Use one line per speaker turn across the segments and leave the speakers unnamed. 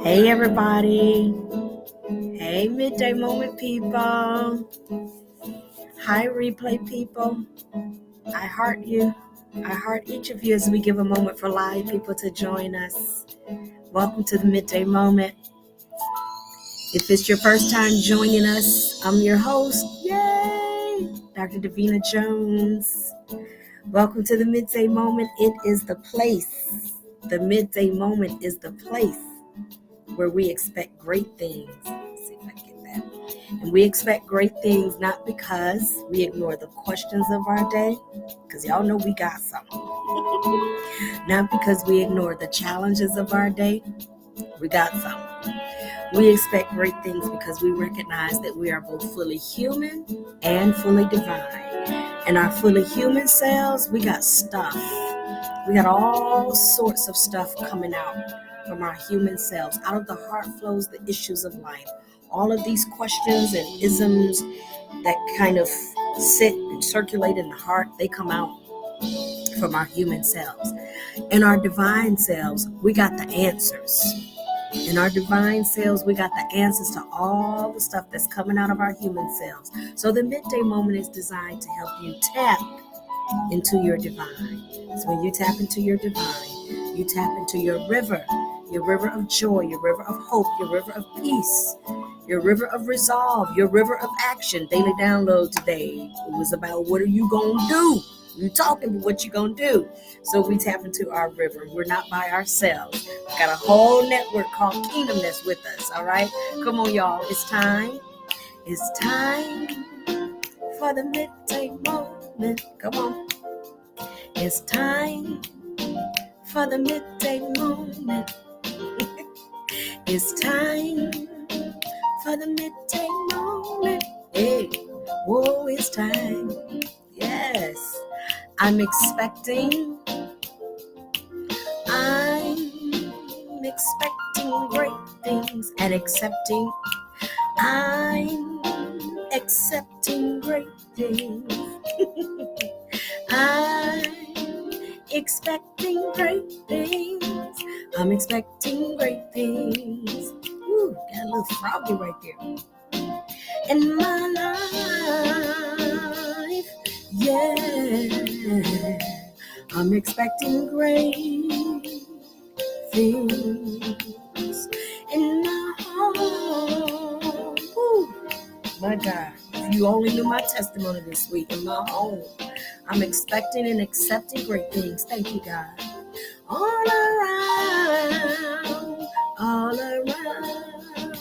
Hey everybody. Hey Midday Moment people. Hi replay people. I heart you. I heart each of you as we give a moment for live people to join us. Welcome to the Midday Moment. If it's your first time joining us, I'm your host. Yay! Dr. Davina Jones. Welcome to the Midday Moment. It is the place. The Midday Moment is the place where we expect great things. Let's see if I get that. And we expect great things not because we ignore the questions of our day, because y'all know we got some. Not because we ignore the challenges of our day, we got some. We expect great things because we recognize that we are both fully human and fully divine. In our fully human selves, we got stuff. We got all sorts of stuff coming out from our human selves. Out of the heart flows the issues of life. All of these questions and isms that kind of sit and circulate in the heart, they come out from our human selves. In our divine selves, we got the answers. In our divine selves, we got the answers to all the stuff that's coming out of our human selves. So the Midday Moment is designed to help you tap into your divine. So when you tap into your divine, you tap into your river of joy, your river of hope, your river of peace, your river of resolve, your river of action. Daily download today, it was about what are you going to do? You talking about what you going to do. So we tap into our river. We're not by ourselves. We got a whole network called Kingdom that's with us, all right? Come on, y'all. It's time. It's time for the Midday Moment. Come on. It's time for the Midday Moment. It's time for the Midday Moment. Hey, whoa, it's time. Yes, I'm expecting great things and accepting. I'm accepting great things. I'm expecting great things. I'm expecting great things. Ooh, got a little froggy right there. In my life, yeah, I'm expecting great things. In my home, ooh, my God, if you only knew my testimony this week in my home, I'm expecting and accepting great things. Thank you, God. All around,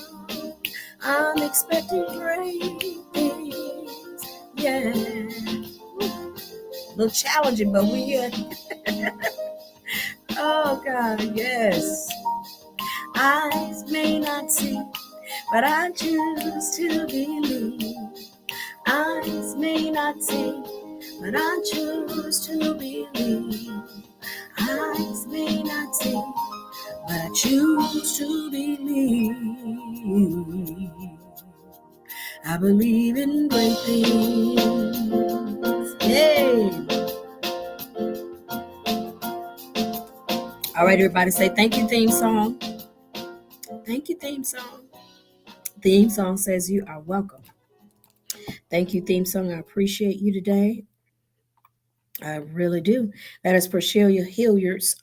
I'm expecting great things. Yeah. A little challenging, but we here. Oh, God, yes. Eyes may not see, but I choose to believe. Eyes may not see, but I choose to believe. Eyes may not see, but I choose to believe. I believe in great things. Yay! All right, everybody say thank you, theme song. Thank you, theme song. Theme song says you are welcome. Thank you, theme song. I appreciate you today. I really do. That is Priscilla Hilliard's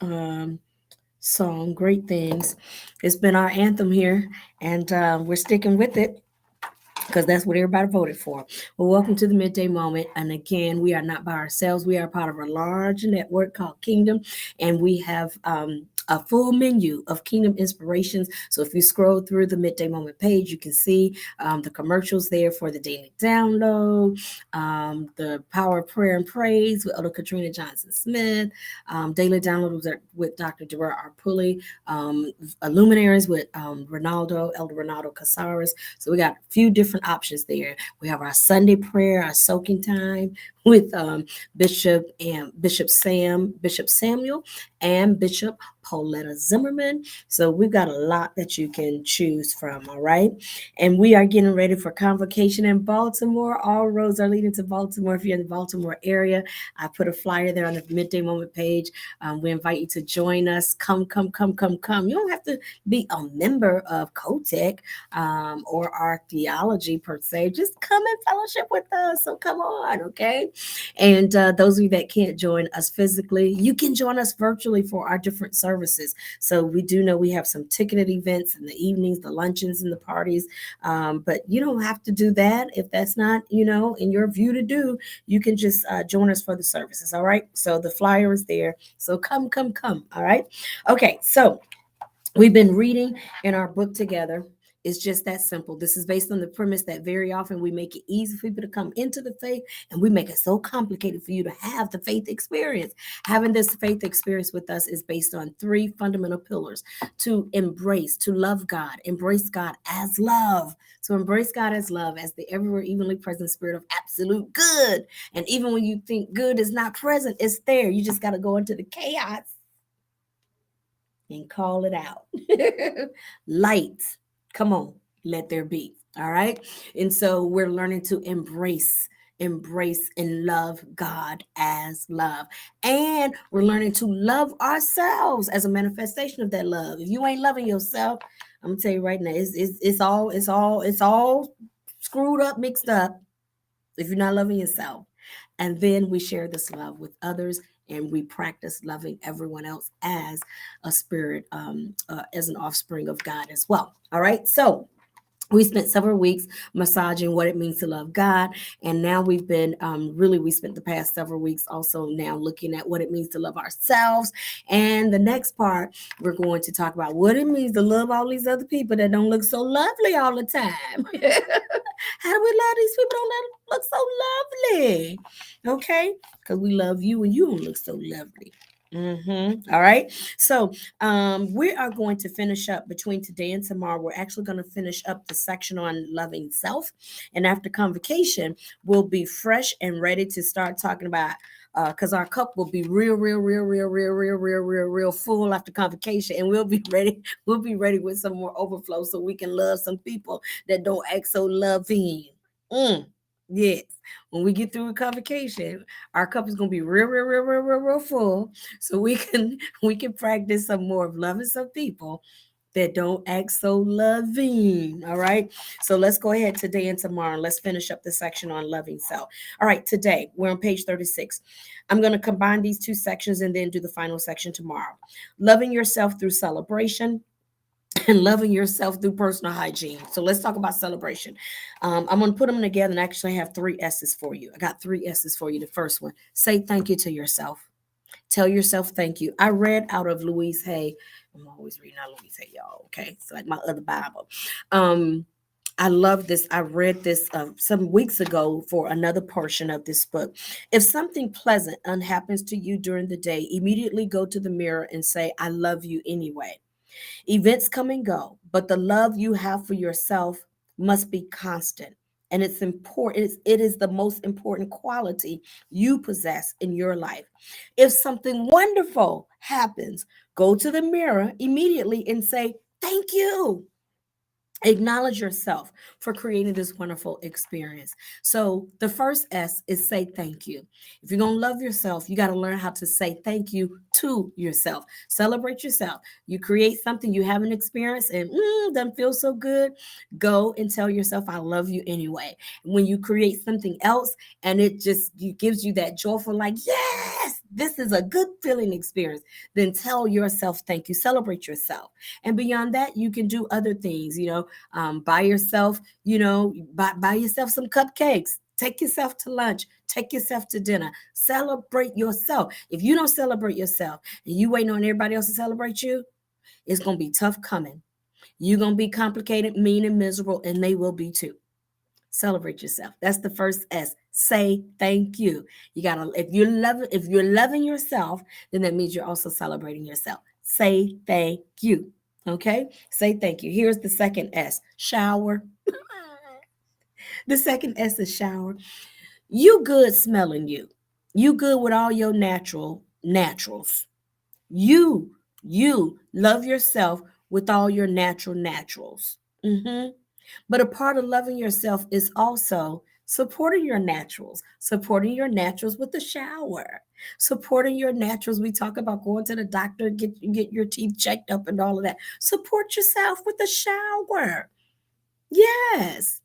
song, Great Things. It's been our anthem here, and we're sticking with it because that's what everybody voted for. Well, welcome to the Midday Moment. And again, we are not by ourselves. We are part of a large network called Kingdom, and we have a full menu of Kingdom inspirations. So if you scroll through the Midday Moment page, you can see the commercials there for the daily download, the Power of Prayer and Praise with Elder Katrina Johnson Smith, daily download with Dr. Pulley, Luminaries with Elder Ronaldo Casares. So we got a few different options there. We have our Sunday prayer, our soaking time with Bishop Samuel and Bishop Pauletta Zimmerman. So we've got a lot that you can choose from. All right, and we are getting ready for convocation in Baltimore. All roads are leading to Baltimore. If you're in the Baltimore area, I put a flyer there on the Midday Moment page. We invite you to join us. Come, come, come, come, come. You don't have to be a member of COTEC or our theology per se. Just come and fellowship with us. So come on, okay? And those of you that can't join us physically, you can join us virtually for our different services. So we do know we have some ticketed events in the evenings, the luncheons and the parties. But you don't have to do that if that's not, in your view to do. You can just join us for the services. All right. So the flyer is there. So come, come, come. All right. Okay. So we've been reading in our book together. It's just that simple. This is based on the premise that very often we make it easy for people to come into the faith, and we make it so complicated for you to have the faith experience. Having this faith experience with us is based on three fundamental pillars: to embrace, to love God, embrace God as love. So embrace God as love, as the everywhere evenly present spirit of absolute good. And even when you think good is not present, it's there. You just got to go into the chaos and call it out. Light, come on, let there be. All right. And so we're learning to embrace and love God as love. And we're learning to love ourselves as a manifestation of that love. If you ain't loving yourself, I'm gonna tell you right now, it's all screwed up, mixed up if you're not loving yourself. And then we share this love with others, and we practice loving everyone else as a spirit, as an offspring of God as well. All right. So we spent several weeks massaging what it means to love God. And now we've been we spent the past several weeks also now looking at what it means to love ourselves. And the next part, we're going to talk about what it means to love all these other people that don't look so lovely all the time. How do we love these people don't look so lovely? Okay, because we love you and you don't look so lovely. All right. So we are going to finish up between today and tomorrow. We're actually going to finish up the section on loving self. And after convocation, we'll be fresh and ready to start talking about because our cup will be real full after convocation, and we'll be ready. We'll be ready with some more overflow so we can love some people that don't act so loving. Yes. When we get through with convocation, our cup is gonna be real full. So we can practice some more of loving some people that don't act so loving. All right. So let's go ahead today and tomorrow. Let's finish up the section on loving self. All right. Today we're on page 36. I'm going to combine these two sections and then do the final section tomorrow. Loving yourself through celebration and loving yourself through personal hygiene. So let's talk about celebration. I'm going to put them together and actually have 3 S's for you. I got 3 S's for you. The first one, say thank you to yourself. Tell yourself thank you. I read out of Louise Hay. I'm always reading out Louise Hay, y'all. Okay. It's like my other Bible. I love this. I read this some weeks ago for another portion of this book. If something pleasant happens to you during the day, immediately go to the mirror and say, I love you anyway. Events come and go, but the love you have for yourself must be constant. And it's important. It is the most important quality you possess in your life. If something wonderful happens, go to the mirror immediately and say, thank you. Acknowledge yourself for creating this wonderful experience. So the first S is say thank you. If you're going to love yourself, you got to learn how to say thank you to yourself. Celebrate yourself. You create something you haven't experienced and doesn't feel so good. Go and tell yourself, I love you anyway. When you create something else and it just gives you that joyful, like, yes, this is a good feeling experience, then tell yourself thank you. Celebrate yourself. And beyond that, you can do other things, buy yourself, buy yourself some cupcakes. Take yourself to lunch. Take yourself to dinner. Celebrate yourself. If you don't celebrate yourself and you waiting on everybody else to celebrate you, it's going to be tough coming. You're going to be complicated, mean, and miserable, and they will be too. Celebrate yourself. That's the first S. Say thank you. You gotta, if you're loving yourself, then that means you're also celebrating yourself. Say thank you. Okay? Say thank you. Here's the second S. Shower. The second S is shower. You good smelling you. You good with all your naturals. You, you love yourself with all your naturals. Mm-hmm. But a part of loving yourself is also supporting your naturals with a shower, supporting your naturals. We talk about going to the doctor, get your teeth checked up and all of that. Support yourself with a shower. Yes.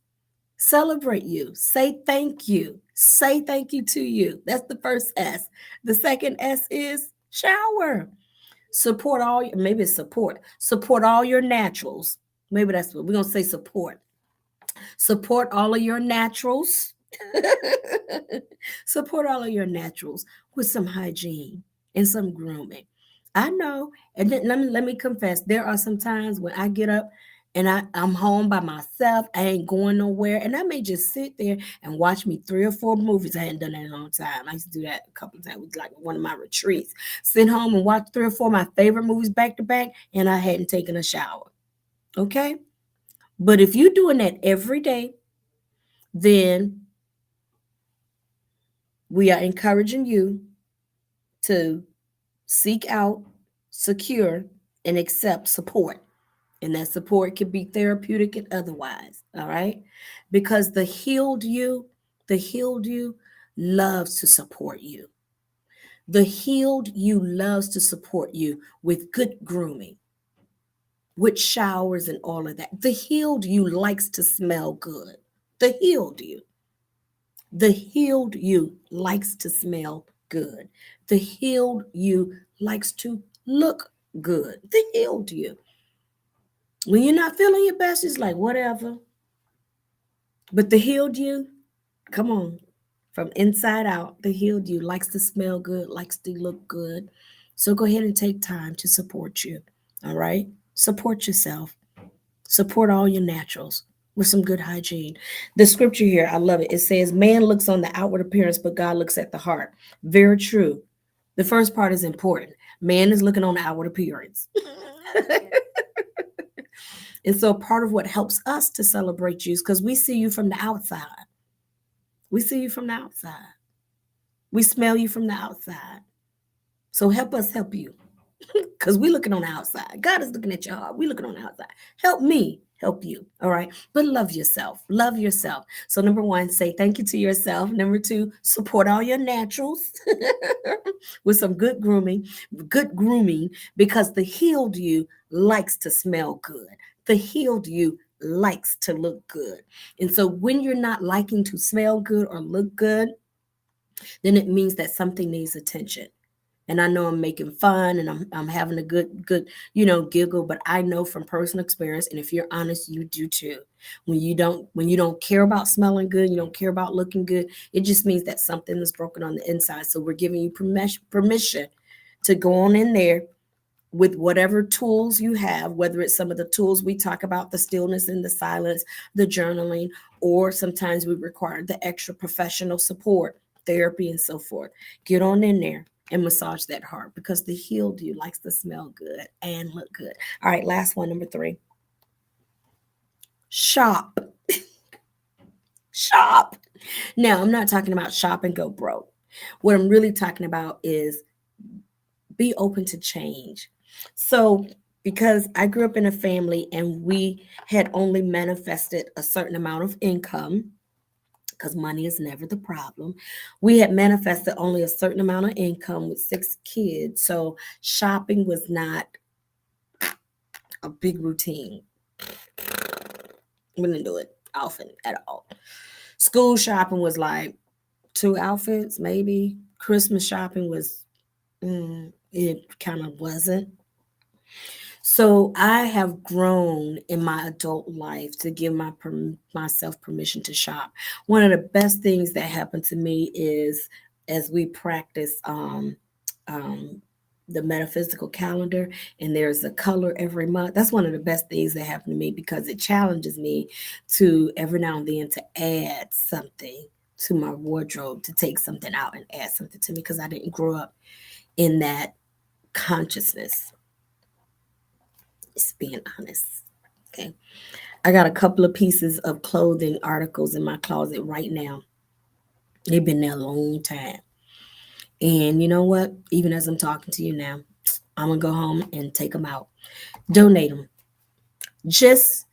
Celebrate you. Say thank you. Say thank you to you. That's the first S. The second S is shower. Support all, maybe it's support all your naturals. Maybe that's what we're going to say, support all of your naturals. Support all of your naturals with some hygiene and some grooming. I know, and then let me confess, there are some times when I get up and I'm home by myself. I ain't going nowhere, and I may just sit there and watch me 3 or 4 movies. I hadn't done that in a long time. I used to do that a couple of times with like one of my retreats. Sit home and watch 3 or 4 of my favorite movies back to back, and I hadn't taken a shower. Okay, but if you're doing that every day, then we are encouraging you to seek out, secure, and accept support. And that support can be therapeutic and otherwise. All right. Because the healed you loves to support you. The healed you loves to support you with good grooming, with showers and all of that. The healed you likes to smell good. The healed you. The healed you likes to smell good. The healed you likes to look good. The healed you. When you're not feeling your best, it's like whatever. But the healed you, come on, from inside out, the healed you likes to smell good, likes to look good. So go ahead and take time to support you. All right? Support yourself. Support all your naturals with some good hygiene. The scripture here, I love it. It says, man looks on the outward appearance, but God looks at the heart. Very true. The first part is important. Man is looking on the outward appearance. And so part of what helps us to celebrate you is because we see you from the outside. We see you from the outside. We smell you from the outside. So help us help you. Because we're looking on the outside. God is looking at your heart. We're looking on the outside. Help me help you. All right. But love yourself. Love yourself. So, number one, say thank you to yourself. Number two, support all your naturals with some good grooming, because the healed you likes to smell good. The healed you likes to look good. And so, when you're not liking to smell good or look good, then it means that something needs attention. And I know I'm making fun and I'm having a good giggle, but I know from personal experience, and if you're honest, you do too. When you don't care about smelling good, you don't care about looking good, it just means that something is broken on the inside. So we're giving you permission to go on in there with whatever tools you have, whether it's some of the tools we talk about, the stillness and the silence, the journaling, or sometimes we require the extra professional support, therapy, and so forth. Get on in there and massage that heart, because the healed you likes to smell good and look good. All right, last one, number 3. Shop. Shop. Now, I'm not talking about shop and go broke. What I'm really talking about is be open to change. So, because I grew up in a family and we had only manifested a certain amount of income, because money is never the problem. We had manifested only a certain amount of income with 6 kids. So shopping was not a big routine. We didn't do it often at all. School shopping was like 2 outfits, maybe. Christmas shopping was, it kind of wasn't. So I have grown in my adult life to give myself permission to shop. One of the best things that happened to me is, as we practice um, the metaphysical calendar, and there's a color every month. That's one of the best things that happened to me, because it challenges me to every now and then to add something to my wardrobe, to take something out and add something to me, because I didn't grow up in that consciousness. Just being honest. Okay. I got a couple of pieces of clothing articles in my closet right now They've been there a long time. And you know what? Even as I'm talking to you now, I'm going to go home and take them out, donate them, just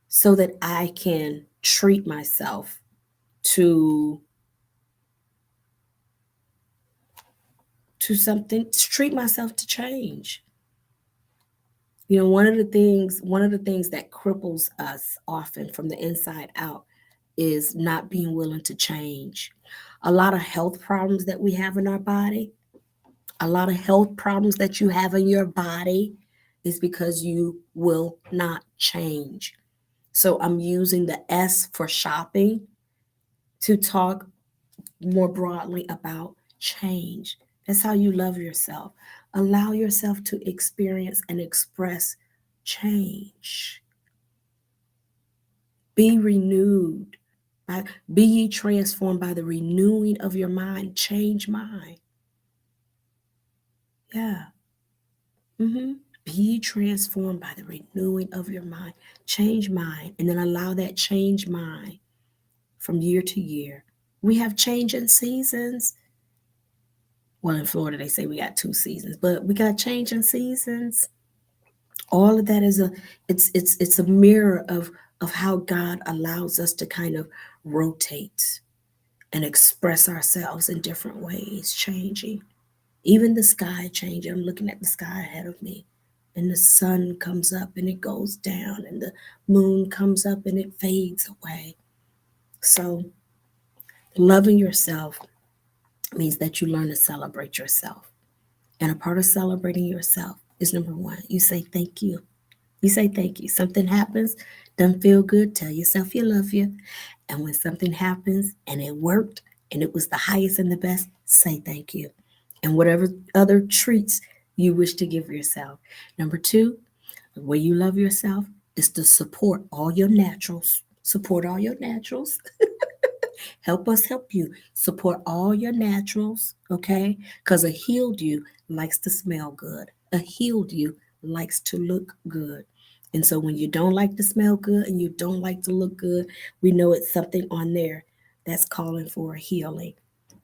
so that I can treat myself to something, to treat myself to change. You know, one of the things that cripples us often from the inside out is not being willing to change. A lot of health problems that we have in our body, a lot of health problems that you have in your body is because you will not change. So I'm using the S for shopping to talk more broadly about change. That's how you love yourself. Allow yourself to experience and express change. Be renewed. Be ye transformed by the renewing of your mind. Change mind. Yeah. Be ye transformed by the renewing of your mind. Change mind. And then allow that change mind from year to year. We have changing seasons. Well, in Florida, they say we got 2 seasons, but we got changing seasons. All of that is it's a mirror of how God allows us to kind of rotate and express ourselves in different ways, changing. Even the sky changing. I'm looking at the sky ahead of me, and the sun comes up and it goes down, and the moon comes up and it fades away. So, loving yourself means that you learn to celebrate yourself. And a part of celebrating yourself is number one, you say thank you. You say thank you. Something happens, doesn't feel good, tell yourself you love you. And when something happens and it worked and it was the highest and the best, say thank you. And whatever other treats you wish to give yourself. Number two, the way you love yourself is to support all your naturals. Support all your naturals. Help us help you. Support all your naturals, okay? Because a healed you likes to smell good. A healed you likes to look good. And so when you don't like to smell good and you don't like to look good, we know it's something on there that's calling for a healing.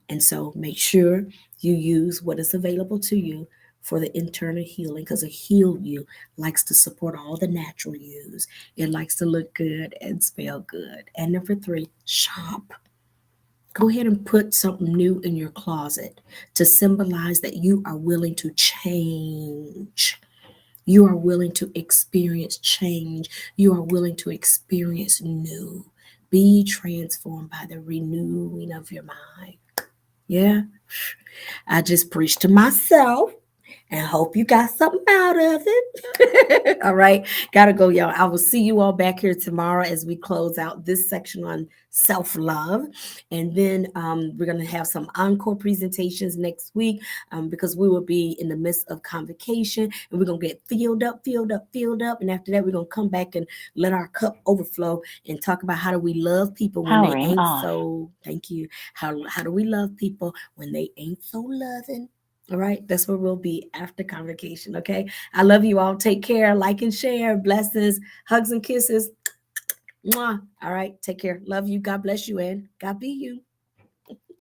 And so make sure you use what is available to you for the internal healing, because a healed you likes to support all the natural yous. It likes to look good and smell good. And number three, shop. Go ahead and put something new in your closet to symbolize that you are willing to change. You are willing to experience change. You are willing to experience new. Be transformed by the renewing of your mind. Yeah, I just preached to myself and hope you got something out of it. All right. Gotta go, y'all. I will see you all back here tomorrow as we close out this section on self-love. And then we're going to have some encore presentations next week because we will be in the midst of convocation and we're going to get filled up, filled up, filled up. And after that, we're going to come back and let our cup overflow and talk about how do we love people when they ain't so, thank you. How do we love people when they ain't so loving? All right, that's where we'll be after convocation. Okay, I love you all. Take care, like and share. Blessings, hugs and kisses. Mwah. All right, take care. Love you. God bless you, and God be you.